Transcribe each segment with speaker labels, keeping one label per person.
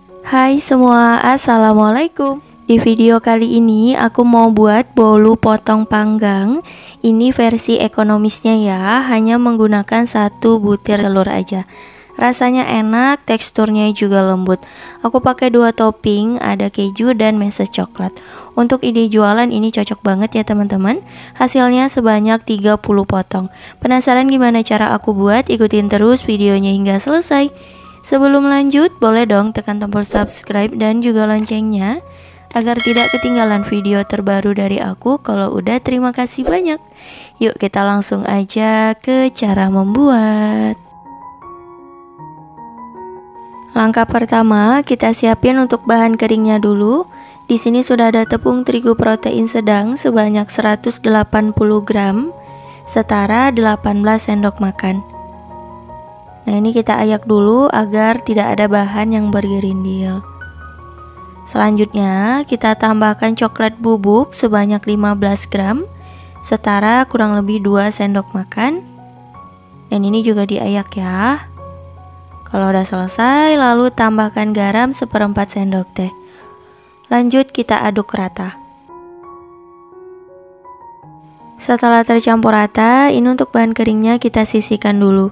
Speaker 1: Hai semua, assalamualaikum. Di video kali ini aku mau buat bolu potong panggang. Ini versi ekonomisnya ya, hanya menggunakan 1 butir telur aja. Rasanya enak, teksturnya juga lembut. Aku pakai 2 topping, ada keju dan meses coklat. Untuk ide jualan ini cocok banget ya teman-teman. Hasilnya sebanyak 30 potong. Penasaran gimana cara aku buat? Ikutin terus videonya hingga selesai. Sebelum lanjut, boleh dong tekan tombol subscribe dan juga loncengnya agar tidak ketinggalan video terbaru dari aku. Kalau udah, terima kasih banyak. Yuk kita langsung aja ke cara membuat. Langkah pertama, kita siapin untuk bahan keringnya dulu. Di sini sudah ada tepung terigu protein sedang sebanyak 180 gram, setara 18 sendok makan. Nah, ini kita ayak dulu agar tidak ada bahan yang bergerindil. Selanjutnya, kita tambahkan coklat bubuk sebanyak 15 gram, setara kurang lebih 2 sendok makan. Dan ini juga diayak ya. Kalau udah selesai, lalu tambahkan garam 1/4 sendok teh. Lanjut kita aduk rata. Setelah tercampur rata, ini untuk bahan keringnya kita sisihkan dulu.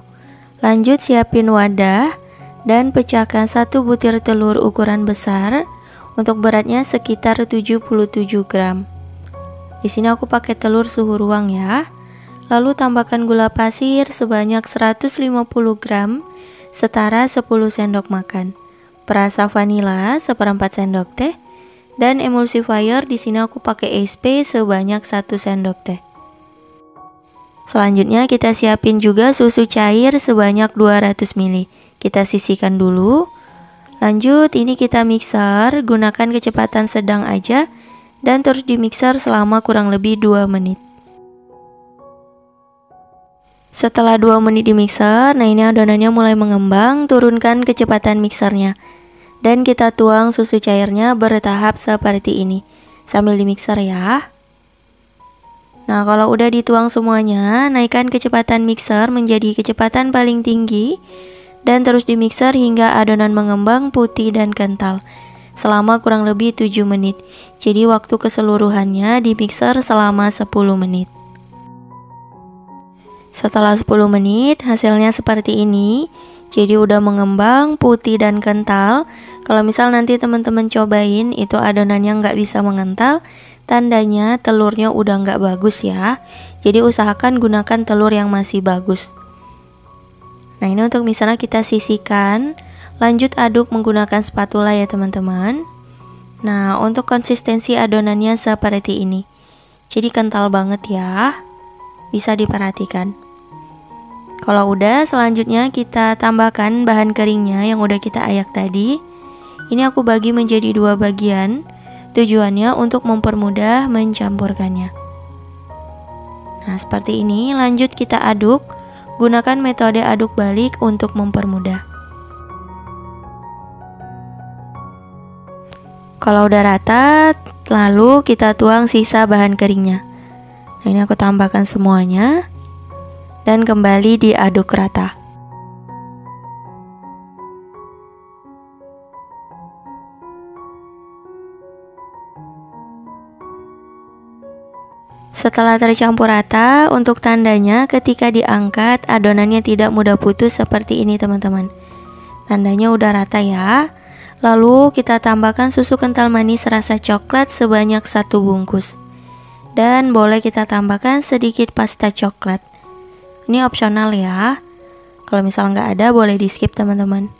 Speaker 1: Lanjut siapin wadah dan pecahkan 1 butir telur ukuran besar. Untuk beratnya sekitar 77 gram. Di sini aku pakai telur suhu ruang ya. Lalu tambahkan gula pasir sebanyak 150 gram, setara 10 sendok makan. Perasa vanila 1/4 sendok teh dan emulsifier di sini aku pakai SP sebanyak 1 sendok teh. Selanjutnya kita siapin juga susu cair sebanyak 200 ml. Kita sisihkan dulu. Lanjut ini kita mixer, gunakan kecepatan sedang aja dan terus dimixer selama kurang lebih 2 menit. Setelah 2 menit dimixer, nah ini adonannya mulai mengembang, turunkan kecepatan mixernya. Dan kita tuang susu cairnya bertahap seperti ini sambil dimixer ya. Nah, kalau udah dituang semuanya, naikkan kecepatan mixer menjadi kecepatan paling tinggi dan terus dimixer hingga adonan mengembang putih dan kental selama kurang lebih 7 menit. Jadi waktu keseluruhannya dimixer selama 10 menit. Setelah 10 menit, hasilnya seperti ini. Jadi udah mengembang, putih dan kental. Kalau misal nanti teman-teman cobain itu adonannya nggak bisa mengental, tandanya telurnya udah nggak bagus ya. Jadi usahakan gunakan telur yang masih bagus. Nah, ini untuk misalnya kita sisihkan. Lanjut aduk menggunakan spatula ya teman-teman. Nah, untuk konsistensi adonannya seperti ini. Jadi kental banget ya. Bisa diperhatikan. Kalau udah, selanjutnya kita tambahkan bahan keringnya yang udah kita ayak tadi. Ini aku bagi menjadi 2 bagian. Tujuannya untuk mempermudah mencampurkannya. Nah, seperti ini. Lanjut kita aduk. Gunakan metode aduk balik untuk mempermudah. Kalau udah rata, lalu kita tuang sisa bahan keringnya. Nah, ini aku tambahkan semuanya dan kembali diaduk rata. Setelah tercampur rata, untuk tandanya ketika diangkat adonannya tidak mudah putus seperti ini teman-teman. Tandanya udah rata ya. Lalu kita tambahkan susu kental manis rasa coklat sebanyak 1 bungkus. Dan boleh kita tambahkan sedikit pasta coklat. Ini opsional ya. Kalau misal nggak ada boleh di skip teman-teman.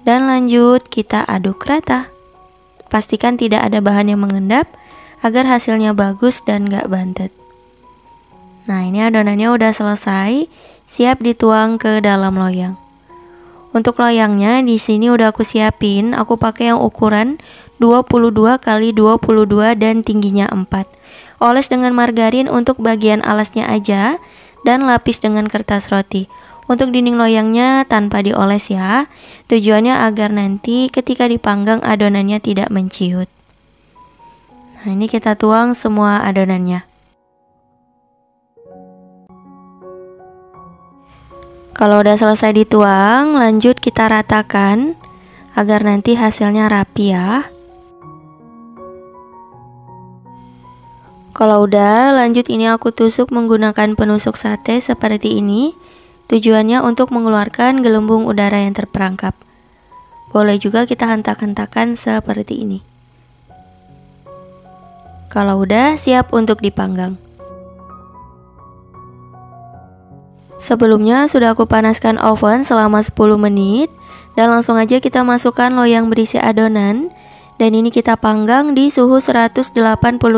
Speaker 1: Dan lanjut kita aduk rata. Pastikan tidak ada bahan yang mengendap agar hasilnya bagus dan nggak bantet. Nah, ini adonannya udah selesai, siap dituang ke dalam loyang. Untuk loyangnya di sini udah aku siapin, aku pakai yang ukuran 22 x 22 dan tingginya 4. Oles dengan margarin untuk bagian alasnya aja dan lapis dengan kertas roti. Untuk dinding loyangnya tanpa dioles ya. Tujuannya agar nanti ketika dipanggang adonannya tidak menciut. Nah, ini kita tuang semua adonannya. Kalau udah selesai dituang, lanjut kita ratakan agar nanti hasilnya rapi ya. Kalau udah, lanjut ini aku tusuk menggunakan penusuk sate seperti ini. Tujuannya untuk mengeluarkan gelembung udara yang terperangkap. Boleh juga kita hentak-hentakan seperti ini. Kalau udah, siap untuk dipanggang. Sebelumnya sudah aku panaskan oven selama 10 menit. Dan langsung aja kita masukkan loyang berisi adonan. Dan ini kita panggang di suhu 180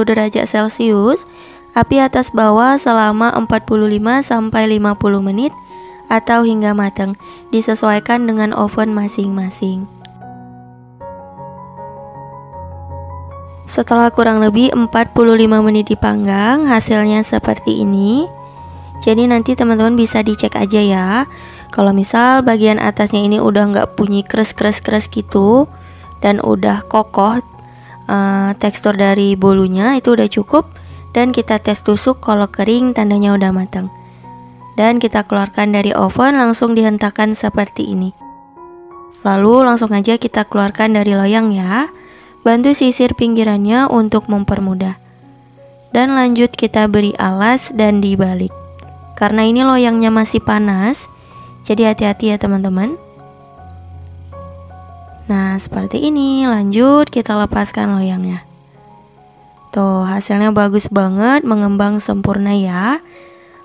Speaker 1: derajat Celcius, api atas bawah selama 45-50 menit atau hingga matang, disesuaikan dengan oven masing-masing. Setelah kurang lebih 45 menit dipanggang, hasilnya seperti ini. Jadi nanti teman-teman bisa dicek aja ya. Kalau misal bagian atasnya ini udah nggak bunyi kres-kres gitu, dan udah kokoh tekstur dari bolunya, itu udah cukup. Dan kita tes tusuk, kalau kering tandanya udah matang. Dan kita keluarkan dari oven, langsung dihentakkan seperti ini. Lalu langsung aja kita keluarkan dari loyang ya. Bantu sisir pinggirannya untuk mempermudah. Dan lanjut kita beri alas dan dibalik. Karena ini loyangnya masih panas, jadi hati-hati ya teman-teman. Nah, seperti ini. Lanjut kita lepaskan loyangnya. Tuh, hasilnya bagus banget, mengembang sempurna ya.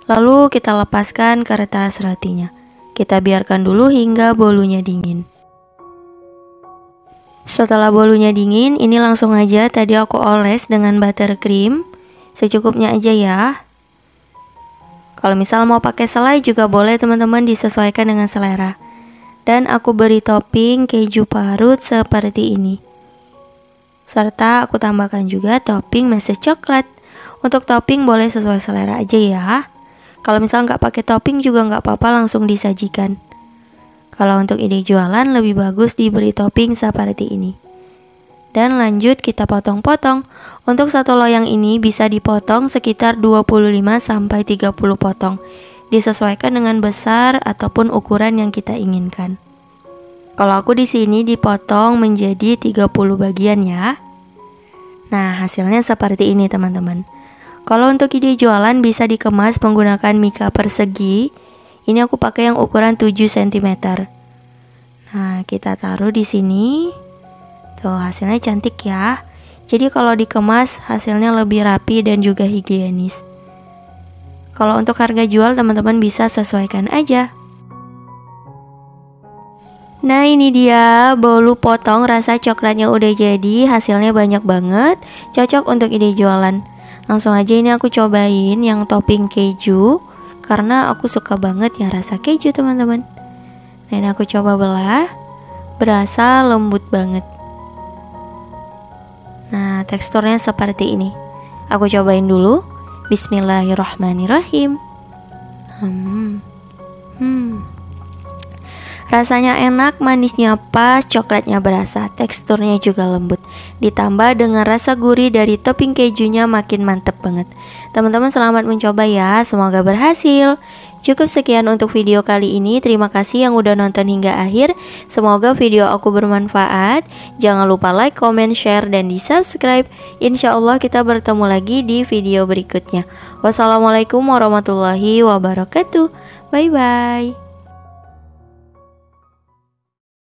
Speaker 1: Lalu kita lepaskan kertas rotinya. Kita biarkan dulu hingga bolunya dingin. Setelah bolunya dingin, ini langsung aja tadi aku oles dengan buttercream. Secukupnya aja ya. Kalau misal mau pakai selai juga boleh teman-teman, disesuaikan dengan selera. Dan aku beri topping keju parut seperti ini. Serta aku tambahkan juga topping meses coklat. Untuk topping boleh sesuai selera aja ya. Kalau misal nggak pakai topping juga nggak apa-apa, langsung disajikan. Kalau untuk ide jualan lebih bagus diberi topping seperti ini. Dan lanjut kita potong-potong. Untuk satu loyang ini bisa dipotong sekitar 25-30 potong. Disesuaikan dengan besar ataupun ukuran yang kita inginkan. Kalau aku di sini dipotong menjadi 30 bagian ya. Nah, hasilnya seperti ini teman-teman. Kalau untuk ide jualan bisa dikemas menggunakan mika persegi. Ini aku pakai yang ukuran 7 cm. Nah, kita taruh di sini. Tuh, hasilnya cantik ya. Jadi kalau dikemas hasilnya lebih rapi dan juga higienis. Kalau untuk harga jual teman-teman bisa sesuaikan aja. Nah, ini dia bolu potong rasa coklatnya udah jadi. Hasilnya banyak banget, cocok untuk ide jualan. Langsung aja ini aku cobain yang topping keju, karena aku suka banget yang rasa keju teman-teman. Dan aku coba belah, berasa lembut banget. Nah, teksturnya seperti ini. Aku cobain dulu. Bismillahirrahmanirrahim. Rasanya enak, manisnya pas, coklatnya berasa, teksturnya juga lembut. Ditambah dengan rasa gurih dari topping kejunya makin mantep banget. Teman-teman selamat mencoba ya, semoga berhasil. Cukup sekian untuk video kali ini. Terima kasih yang udah nonton hingga akhir. Semoga video aku bermanfaat. Jangan lupa like, comment, share, dan di subscribe. Insya Allah kita bertemu lagi di video berikutnya. Wassalamualaikum warahmatullahi wabarakatuh. Bye bye.